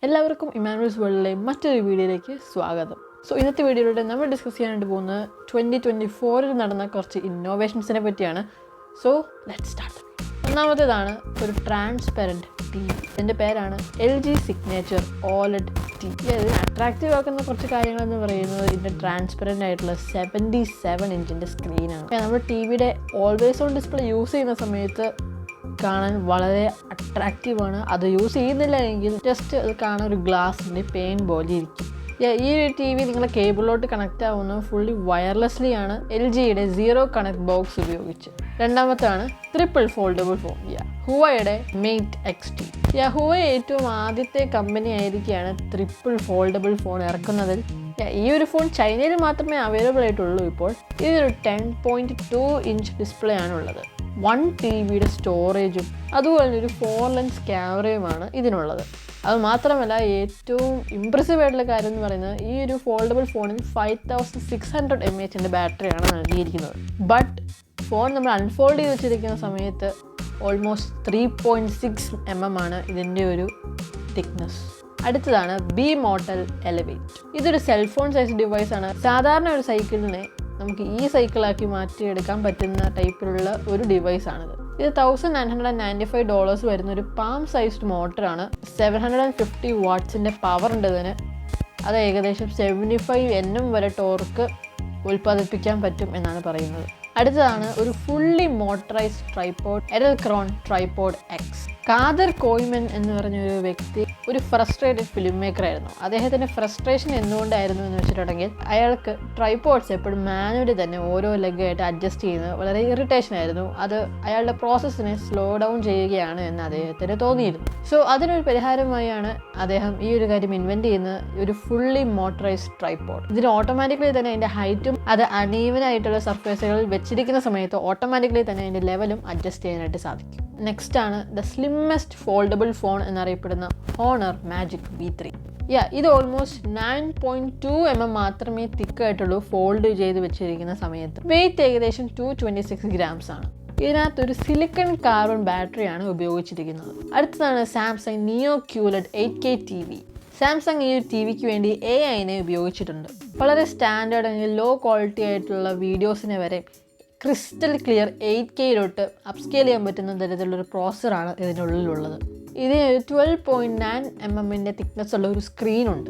എല്ലാവർക്കും ഇമാനുവൽസ് വേൾഡിലെ മറ്റൊരു വീഡിയോയിലേക്ക് സ്വാഗതം. ഇന്നത്തെ വീഡിയോയിലൂടെ നമ്മൾ ഡിസ്കസ് ചെയ്യാനായിട്ട് പോകുന്നത് 2024 നടന്ന കുറച്ച് ഇന്നോവേഷൻസിനെ പറ്റിയാണ്. Let's start. ഒന്നാമത്തേതാണ് ഒരു ട്രാൻസ്പെറൻറ്റ് ടി വി. ഇതിൻ്റെ പേരാണ് LG സിഗ്നേച്ചർ OLED TV. ഇതിന് അട്രാക്റ്റീവ് ആക്കുന്ന കുറച്ച് കാര്യങ്ങളെന്ന് പറയുന്നത് ഇതിൻ്റെ ട്രാൻസ്പെറൻ്റ് ആയിട്ടുള്ള 77 ഇഞ്ചിൻ്റെ സ്ക്രീനാണ്. നമ്മൾ ടി വിയുടെ ഓൾവേസ് ഓൺ ഡിസ്പ്ലേ യൂസ് ചെയ്യുന്ന സമയത്ത് കാണാൻ വളരെ അട്രാക്റ്റീവാണ്. അത് യൂസ് ചെയ്യുന്നില്ല എങ്കിൽ ജസ്റ്റ് അത് കാണാൻ ഒരു ഗ്ലാസിൻ്റെ പെയിൻ പോലെ ഇരിക്കും. ഈ ഒരു ടി വി നിങ്ങളെ കേബിളിലോട്ട് കണക്റ്റ് ആവുന്നത് ഫുള്ളി വയർലെസ്ലി ആണ്, LGയുടെ സീറോ കണക്ട് ബോക്സ് ഉപയോഗിച്ച്. രണ്ടാമത്താണ് ട്രിപ്പിൾ ഫോൾഡബിൾ ഫോൺ, ഹുവയുടെ Mate X2. ഹുവ ഏറ്റവും ആദ്യത്തെ കമ്പനി ആയിരിക്കുകയാണ് ട്രിപ്പിൾ ഫോൾഡബിൾ ഫോൺ ഇറക്കുന്നതിൽ. ഈ ഒരു ഫോൺ ചൈനയിൽ മാത്രമേ അവൈലബിൾ ആയിട്ടുള്ളൂ. ഇപ്പോൾ ഇതൊരു 10.2 ഇഞ്ച് ഡിസ്പ്ലേ ആണുള്ളത്. 1 TBയുടെ സ്റ്റോറേജും അതുപോലെ ഒരു 4 ലെൻസ് ക്യാമറയുമാണ് ഇതിനുള്ളത്. അത് മാത്രമല്ല ഏറ്റവും ഇമ്പ്രസീവ് ആയിട്ടുള്ള കാര്യം എന്ന് പറയുന്നത് ഈ ഒരു ഫോൾഡബിൾ ഫോണിൽ 5600 mAhൻ്റെ ബാറ്ററിയാണ് നൽകിയിരിക്കുന്നത്. ബട്ട് ഫോൺ നമ്മൾ അൺഫോൾഡ് ചെയ്ത് വെച്ചിരിക്കുന്ന സമയത്ത് ഓൾമോസ്റ്റ് 3.6 mm ആണ് ഇതിൻ്റെ ഒരു തിക്നെസ്. അടുത്തതാണ് B മോഡൽ എലവേറ്റ്. ഇതൊരു സെൽഫോൺ സൈസ് ഡിവൈസാണ്. സാധാരണ ഒരു സൈക്കിളിനെ നമുക്ക് ഈ സൈക്കിളാക്കി മാറ്റിയെടുക്കാൻ പറ്റുന്ന ടൈപ്പിലുള്ള ഒരു ഡിവൈസാണിത്. ഇത് $1995 വരുന്ന ഒരു പാം സൈസ്ഡ് മോട്ടറാണ്. 750 വാട്ട്സിൻ്റെ പവർ ഉണ്ട് ഇതിന്. അത് ഏകദേശം 75 Nm വരെ ടോർക്ക് ഉൽപ്പാദിപ്പിക്കാൻ പറ്റും എന്നാണ് പറയുന്നത്. അടുത്തതാണ് ഒരു fully motorised tripod Edelkrone tripod X. Kadir Koymen എന്ന് പറഞ്ഞൊരു വ്യക്തി ഒരു ഫ്രസ്ട്രേറ്റഡ് ഫിലിം മേക്കർ ആയിരുന്നു. അദ്ദേഹത്തിൻ്റെ ഫ്രസ്ട്രേഷൻ എന്തുകൊണ്ടായിരുന്നു എന്ന് വെച്ചിട്ടുണ്ടെങ്കിൽ അയാൾക്ക് ട്രൈപോഡ്സ് എപ്പോഴും മാനുവലി തന്നെ ഓരോ ലെഗായിട്ട് അഡ്ജസ്റ്റ് ചെയ്യുന്നത് വളരെ ഇറിറ്റേഷൻ ആയിരുന്നു. അത് അയാളുടെ പ്രോസസ്സിനെ സ്ലോ ഡൗൺ ചെയ്യുകയാണ് എന്ന് അദ്ദേഹത്തിന് തോന്നിയിരുന്നു. അതിനൊരു പരിഹാരമായാണ് അദ്ദേഹം ഈ ഒരു കാര്യം ഇൻവെൻറ്റ് ചെയ്യുന്നത്, ഒരു ഫുള്ളി മോട്ടറൈസ്ഡ് ട്രൈപോഡ്. ഇതിന് ഓട്ടോമാറ്റിക്കലി തന്നെ അതിൻ്റെ ഹൈറ്റും അത് അണീവനായിട്ടുള്ള സർഫേസുകളിൽ വെച്ചിരിക്കുന്ന സമയത്ത് ഓട്ടോമാറ്റിക്കലി തന്നെ അതിൻ്റെ ലെവലും അഡ്ജസ്റ്റ് ചെയ്യാനായിട്ട് സാധിക്കും. നെക്സ്റ്റ് ആണ് ദ സ്ലിമ്മസ്റ്റ് ഫോൾഡബിൾ ഫോൺ എന്നറിയപ്പെടുന്ന ഹോണർ മാജിക് V3. ഇത് ഓൾമോസ്റ്റ് 9.2 mm മാത്രമേ തിക്കായിട്ടുള്ളൂ ഫോൾഡ് ചെയ്ത് വെച്ചിരിക്കുന്ന സമയത്ത്. വെയിറ്റ് ഏകദേശം 226 grams ആണ്. ഇതിനകത്തൊരു സിലിക്കൺ കാർബൺ ബാറ്ററിയാണ് ഉപയോഗിച്ചിരിക്കുന്നത്. അടുത്തതാണ് സാംസങ് നിയോ QLED 8K TV. സാംസങ് ഈ ഒരു ടി വിക്ക് വേണ്ടി AI-നെ ഉപയോഗിച്ചിട്ടുണ്ട്. വളരെ സ്റ്റാൻഡേർഡ് അല്ലെങ്കിൽ ലോ ക്വാളിറ്റി ആയിട്ടുള്ള വീഡിയോസിനെ വരെ ക്രിസ്റ്റൽ ക്ലിയർ 8Kയിലോട്ട് അപ്സ്കെയിൽ ചെയ്യാൻ പറ്റുന്ന തരത്തിലുള്ളൊരു പ്രോസസ്സറാണ് ഇതിനുള്ളിലുള്ളത്. ഇതിന് 12.9 mmൻ്റെ തിക്നെസ് ഉള്ള ഒരു സ്ക്രീനുണ്ട്.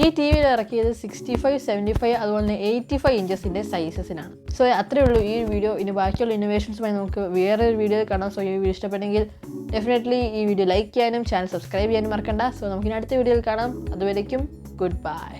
ഈ ടി വിയിൽ ഇറക്കിയത് 65, 75 അതുപോലെ തന്നെ 85 ഇഞ്ചസിൻ്റെ സൈസസിനാണ്. അത്രയേ ഉള്ളൂ ഈ വീഡിയോ. ഇനി ബാക്കിയുള്ള ഇന്നോവേഷൻസുമായി നമുക്ക് വേറൊരു വീഡിയോയിൽ കാണാം. ഈ വീഡിയോ ഇഷ്ടപ്പെട്ടെങ്കിൽ ഡെഫിനറ്റ്ലി ഈ വീഡിയോ ലൈക്ക് ചെയ്യാനും ചാനൽ സബ്സ്ക്രൈബ് ചെയ്യാനും മറക്കണ്ട. നമുക്കിനി അടുത്ത വീഡിയോയിൽ കാണാം. അതുവരേക്കും ഗുഡ് ബൈ.